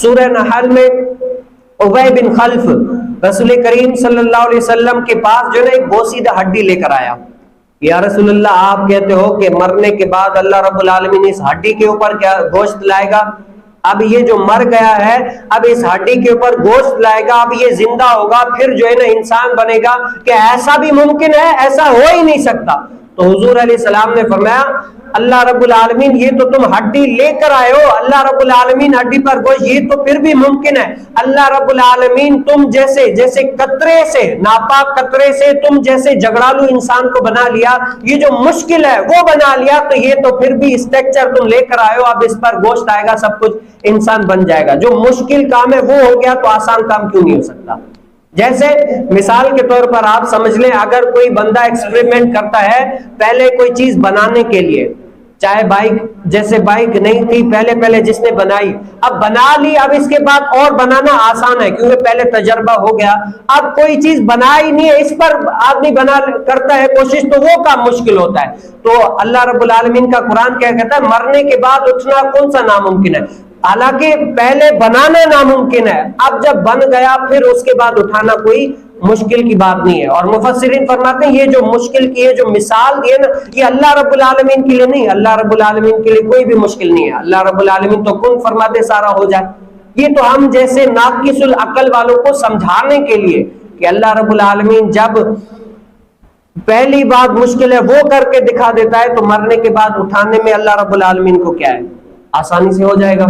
سورہ نحل میں ابی بن خلف رسول کریم صلی اللہ علیہ وسلم کے پاس جو ہے ایک بوسیدہ ہڈی لے کر آیا. یا رسول اللہ آپ کہتے ہو کہ مرنے کے بعد اللہ رب العالمین اس ہڈی کے اوپر کیا گوشت لائے گا؟ اب یہ جو مر گیا ہے اب اس ہڈی کے اوپر گوشت لائے گا, اب یہ زندہ ہوگا, پھر جو ہے نا انسان بنے گا, کہ ایسا بھی ممکن ہے؟ ایسا ہو ہی نہیں سکتا. تو حضور علیہ السلام نے فرمایا اللہ رب العالمین یہ تو تم ہڈی لے کر آئے ہو, اللہ رب العالمین ہڈی پر گوشت, یہ تو پھر بھی ممکن ہے. اللہ رب العالمین تم جیسے قطرے سے, ناپاک قطرے سے تم جیسے جھگڑالو انسان کو بنا لیا, یہ جو مشکل ہے وہ بنا لیا, تو یہ تو پھر بھی اسٹرکچر تم لے کر آئے ہو, اب اس پر گوشت آئے گا, سب کچھ انسان بن جائے گا. جو مشکل کام ہے وہ ہو گیا, تو آسان کام کیوں نہیں ہو سکتا؟ جیسے مثال کے طور پر آپ سمجھ لیں, اگر کوئی بندہ ایکسپریمنٹ کرتا ہے پہلے کوئی چیز بنانے کے لیے, چاہے بائک, جیسے بائک نہیں تھی پہلے جس نے بنائی, اب بنا لی, اب اس کے بعد اور بنانا آسان ہے کیونکہ پہلے تجربہ ہو گیا. اب کوئی چیز بنائی نہیں ہے, اس پر آدمی کرتا ہے کوشش, تو وہ کام مشکل ہوتا ہے. تو اللہ رب العالمین کا قرآن کیا کہتا ہے, مرنے کے بعد اٹھنا کون سا ناممکن ہے؟ حالانکہ پہلے بنانا ناممکن ہے, اب جب بن گیا پھر اس کے بعد اٹھانا کوئی مشکل کی بات نہیں ہے. اور مفسرین فرماتے ہیں یہ جو مشکل کی ہے جو مثال دی ہے نا, یہ اللہ رب العالمین کے لیے نہیں, اللہ رب العالمین کے لیے کوئی بھی مشکل نہیں ہے. اللہ رب العالمین تو کن فرماتے سارا ہو جائے. یہ تو ہم جیسے ناقص العقل والوں کو سمجھانے کے لیے کہ اللہ رب العالمین جب پہلی بات مشکل ہے وہ کر کے دکھا دیتا ہے, تو مرنے کے بعد اٹھانے میں اللہ رب العالمین کو کیا ہے, آسانی سے ہو جائے گا.